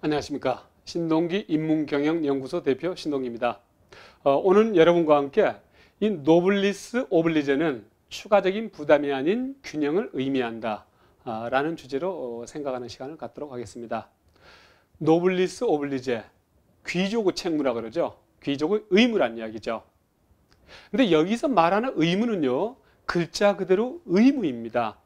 안녕하십니까. 신동기 인문경영연구소 대표 신동기입니다. 오늘 여러분과 함께 이 노블리스 오블리제는 추가적인 부담이 아닌 균형을 의미한다 라는 주제로 생각하는 시간을 갖도록 하겠습니다. 노블리스 오블리제, 귀족의 책무라 그러죠. 귀족의 의무란 이야기죠. 근데 여기서 말하는 의무는요, 글자 그대로 의무입니다.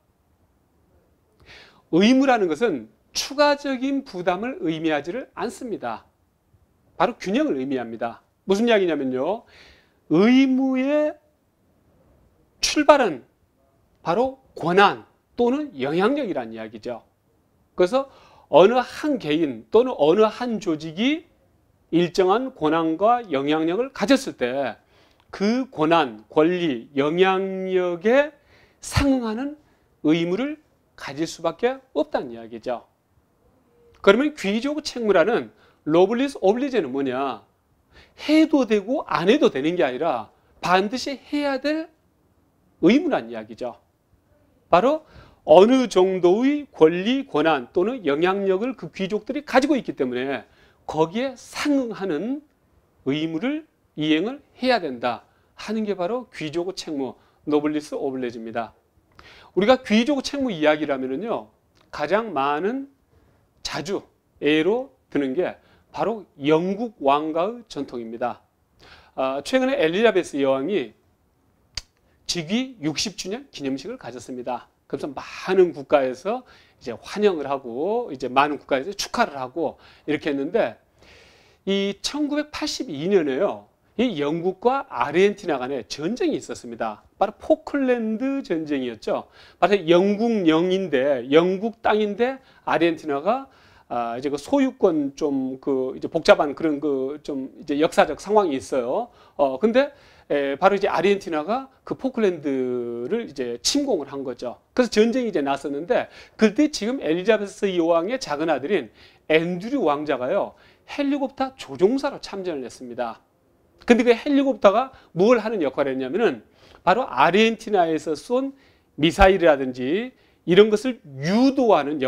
의무라는 것은 추가적인 부담을 의미하지를 않습니다. 바로 균형을 의미합니다. 무슨 이야기냐면요, 의무의 출발은 바로 권한 또는 영향력이라는 이야기죠. 그래서 어느 한 개인 또는 어느 한 조직이 일정한 권한과 영향력을 가졌을 때 그 권한, 권리, 영향력에 상응하는 의무를 가질 수밖에 없다는 이야기죠. 그러면 귀족 책무라는 노블리스 오블리제는 뭐냐? 해도 되고 안 해도 되는 게 아니라 반드시 해야 될 의무란 이야기죠. 바로 어느 정도의 권리, 권한 또는 영향력을 그 귀족들이 가지고 있기 때문에 거기에 상응하는 의무를 이행을 해야 된다 하는 게 바로 귀족 책무, 노블리스 오블리제입니다. 우리가 귀족 책무 이야기라면요, 가장 많은 자주 예로 드는 게 바로 영국 왕가의 전통입니다. 최근에 엘리자베스 여왕이 즉위 60주년 기념식을 가졌습니다. 그래서 많은 국가에서 이제 환영을 하고 이제 많은 국가에서 축하를 하고 이렇게 했는데, 이 1982년에요. 이 영국과 아르헨티나 간에 전쟁이 있었습니다. 바로 포클랜드 전쟁이었죠. 바로 영국 영인데, 영국 땅인데 아르헨티나가 이제 그 소유권 좀 이제 복잡한 그런 좀 이제 역사적 상황이 있어요. 근데 바로 이제 아르헨티나가 그 포클랜드를 이제 침공을 한 거죠. 그래서 전쟁이 이제 났었는데, 그때 지금 엘리자베스 여왕의 작은 아들인 앤드류 왕자가요, 헬리콥터 조종사로 참전을 했습니다. 근데 그 헬리콥터가 뭘 하는 역할을 했냐면은 바로 아르헨티나에서 쏜 미사일이라든지 이런 것을 유도하는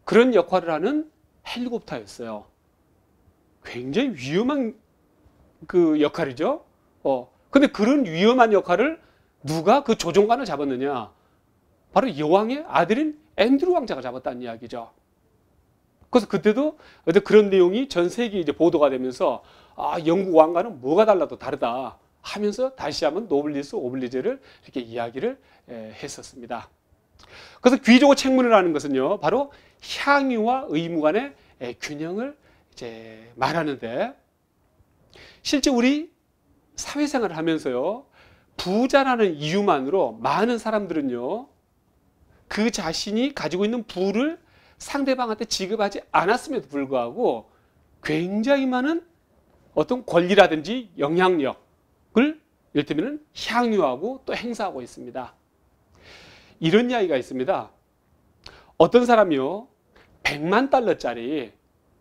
그런 역할을 하는 헬리콥터였어요. 굉장히 위험한 그 역할이죠. 근데 그런 위험한 역할을 누가 그 조종관을 잡았느냐? 바로 여왕의 아들인 앤드류 왕자가 잡았다는 이야기죠. 그래서 그때도 그런 내용이 전 세계에 이제 보도가 되면서, 영국 왕가는 뭐가 달라도 다르다 하면서 다시 한번 노블리스 오블리제를 이렇게 이야기를 했었습니다. 그래서 귀족의 책무라는 것은요, 바로 향유와 의무 간의 균형을 이제 말하는데, 실제 우리 사회생활을 하면서요, 부자라는 이유만으로 많은 사람들은요, 그 자신이 가지고 있는 부를 상대방한테 지급하지 않았음에도 불구하고 굉장히 많은 어떤 권리라든지 영향력을 이를테면 향유하고 또 행사하고 있습니다. 이런 이야기가 있습니다. 어떤 사람이요, 100만 달러짜리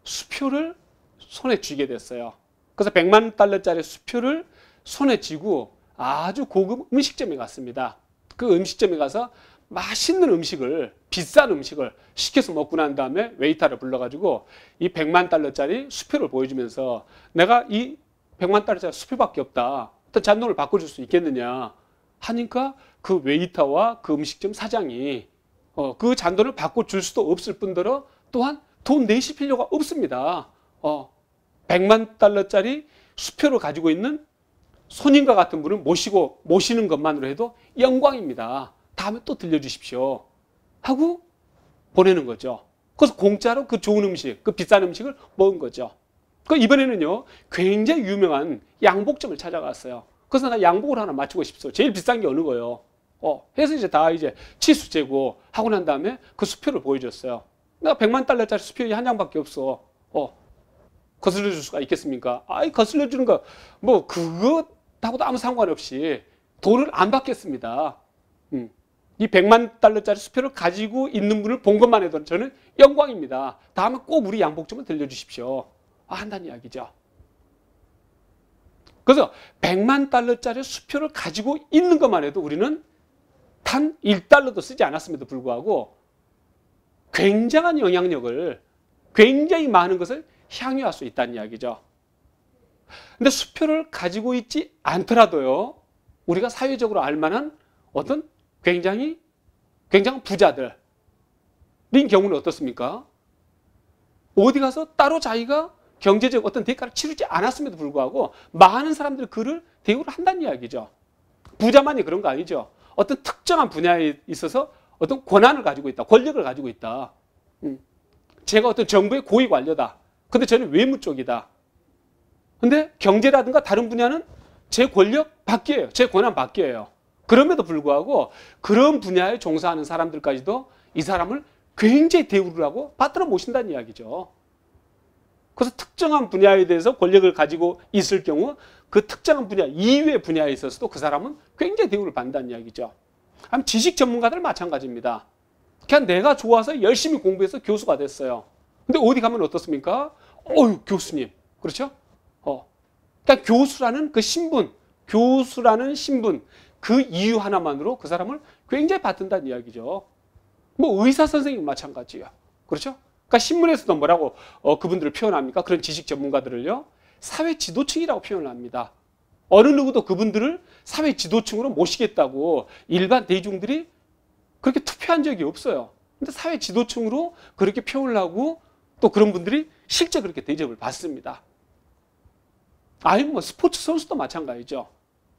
수표를 손에 쥐게 됐어요. 그래서 100만 달러짜리 수표를 손에 쥐고 아주 고급 음식점에 갔습니다. 그 음식점에 가서 맛있는 음식을, 비싼 음식을 시켜서 먹고 난 다음에 웨이터를 불러가지고 이 100만 달러짜리 수표를 보여주면서, 내가 이 100만 달러짜리 수표밖에 없다, 어떤 잔돈을 바꿔줄 수 있겠느냐 하니까 그 웨이터와 그 음식점 사장이 그 잔돈을 바꿔줄 수도 없을 뿐더러 또한 돈 내실 필요가 없습니다. 100만 달러짜리 수표를 가지고 있는 손님과 같은 분을 모시는 것만으로 해도 영광입니다. 다음에 또 들려주십시오 하고 보내는 거죠. 그래서 공짜로 그 좋은 음식, 그 비싼 음식을 먹은 거죠. 그 이번에는요, 굉장히 유명한 양복점을 찾아갔어요. 그래서 나 양복을 하나 맞추고 싶어. 제일 비싼 게 어느 거예요. 해서 이제 다 이제 치수 재고 하고 난 다음에 그 수표를 보여줬어요. 내가 100만 달러짜리 수표 한 장밖에 없어. 거슬러 줄 수가 있겠습니까? 거슬러 주는 거, 뭐 그것하고도 아무 상관없이 돈을 안 받겠습니다. 이 100만 달러짜리 수표를 가지고 있는 분을 본 것만 해도 저는 영광입니다. 다음에 꼭 우리 양복점을 들려주십시오 한다는 이야기죠. 그래서 100만 달러짜리 수표를 가지고 있는 것만 해도 우리는 단 1달러도 쓰지 않았음에도 불구하고 굉장한 영향력을 굉장히 많은 것을 향유할 수 있다는 이야기죠. 근데 수표를 가지고 있지 않더라도요, 우리가 사회적으로 알만한 어떤 굉장한 부자들인 경우는 어떻습니까? 어디 가서 따로 자기가 경제적 어떤 대가를 치르지 않았음에도 불구하고 많은 사람들이 그를 대우를 한다는 이야기죠. 부자만이 그런 거 아니죠. 어떤 특정한 분야에 있어서 어떤 권한을 가지고 있다, 권력을 가지고 있다. 제가 어떤 정부의 고위 관료다. 근데 저는 외무 쪽이다. 근데 경제라든가 다른 분야는 제 권력 밖이에요. 제 권한 밖이에요. 그럼에도 불구하고 그런 분야에 종사하는 사람들까지도 이 사람을 굉장히 대우를 하고 받들어 모신다는 이야기죠. 그래서 특정한 분야에 대해서 권력을 가지고 있을 경우 그 특정한 분야 이외의 분야에 있어서도 그 사람은 굉장히 대우를 받는다는 이야기죠. 지식 전문가들 마찬가지입니다. 그냥 내가 좋아서 열심히 공부해서 교수가 됐어요. 근데 어디 가면 어떻습니까? 교수님. 그렇죠? 그러니까 교수라는 그 신분, 그 이유 하나만으로 그 사람을 굉장히 받든다는 이야기죠. 뭐 의사 선생님 마찬가지예요. 그렇죠? 그러니까 신문에서도 뭐라고 그분들을 표현합니까? 그런 지식 전문가들을요, 사회 지도층이라고 표현을 합니다. 어느 누구도 그분들을 사회 지도층으로 모시겠다고 일반 대중들이 그렇게 투표한 적이 없어요. 근데 사회 지도층으로 그렇게 표현을 하고 또 그런 분들이 실제 그렇게 대접을 받습니다. 아니면 뭐 스포츠 선수도 마찬가지죠.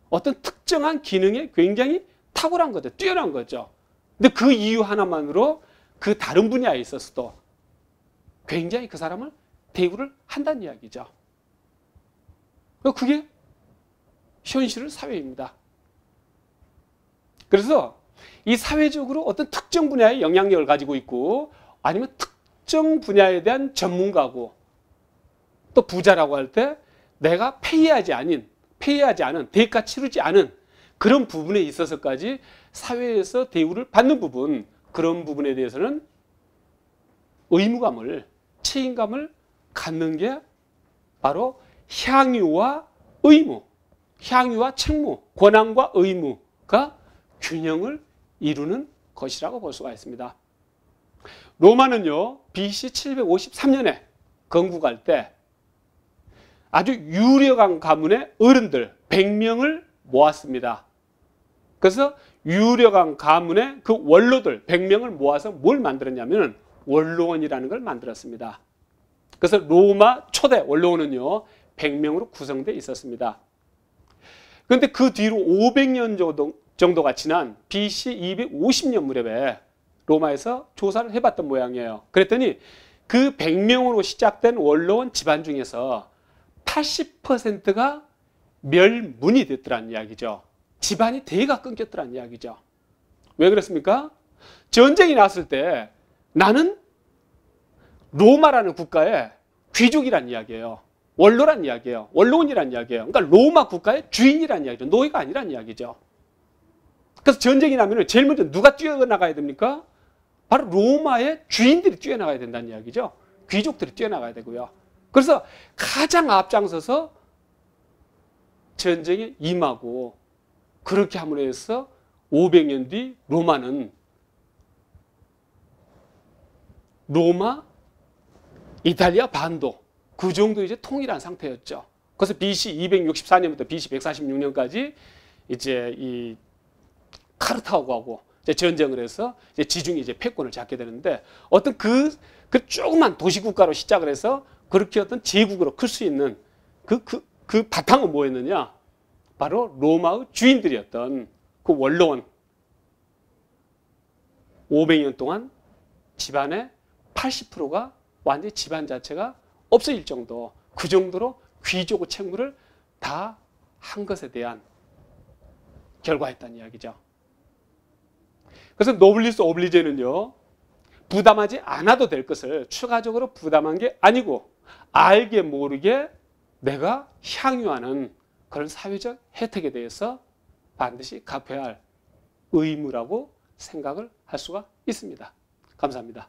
어떤 특정한 기능에 굉장히 탁월한 거죠. 뛰어난 거죠. 근데 그 이유 하나만으로 그 다른 분야에 있어서도 굉장히 그 사람을 대우를 한다는 이야기죠. 그게 현실의 사회입니다. 그래서 이 사회적으로 어떤 특정 분야의 영향력을 가지고 있고 아니면 특정 분야에 대한 전문가고 또 부자라고 할 때 내가 페이하지 않은 대가 치르지 않은 그런 부분에 있어서까지 사회에서 대우를 받는 부분, 그런 부분에 대해서는 의무감을, 책임감을 갖는 게 바로 향유와 의무, 향유와 책무, 권한과 의무가 균형을 이루는 것이라고 볼 수가 있습니다. 로마는요, BC 753년에 건국할 때 아주 유력한 가문의 어른들 100명을 모았습니다. 그래서 유력한 가문의 그 원로들 100명을 모아서 뭘 만들었냐면 원로원이라는 걸 만들었습니다. 그래서 로마 초대 원로원은요 100명으로 구성되어 있었습니다. 그런데 그 뒤로 500년 정도가 지난 BC 250년 무렵에 로마에서 조사를 해봤던 모양이에요. 그랬더니 그 100명으로 시작된 원로원 집안 중에서 80%가 멸문이 됐더란 이야기죠. 집안이 대가 끊겼더란 이야기죠. 왜 그렇습니까? 전쟁이 났을 때 나는 로마라는 국가의 귀족이란 이야기예요. 원로란 이야기예요. 원로원이란 이야기예요. 그러니까 로마 국가의 주인이란 이야기죠. 노예가 아니란 이야기죠. 그래서 전쟁이 나면 제일 먼저 누가 뛰어나가야 됩니까? 바로 로마의 주인들이 뛰어나가야 된다는 이야기죠. 귀족들이 뛰어나가야 되고요. 그래서 가장 앞장서서 전쟁에 임하고 그렇게 함으로 해서 500년 뒤 로마는 로마, 이탈리아 반도 그 정도 이제 통일한 상태였죠. 그래서 BC 264년부터 BC 146년까지 이제 이 카르타고하고 이제 전쟁을 해서 이제 지중해 이제 패권을 잡게 되는데 어떤 그 조그만 도시국가로 시작을 해서 그렇게 어떤 제국으로 클 수 있는 그 바탕은 뭐였느냐? 바로 로마의 주인들이었던 그 원로원. 500년 동안 집안의 80%가 완전히 집안 자체가 없어질 정도, 그 정도로 귀족의 책무를 다 한 것에 대한 결과였다는 이야기죠. 그래서 노블리스 오블리제는요, 부담하지 않아도 될 것을 추가적으로 부담한 게 아니고 알게 모르게 내가 향유하는 그런 사회적 혜택에 대해서 반드시 갚아야 할 의무라고 생각을 할 수가 있습니다. 감사합니다.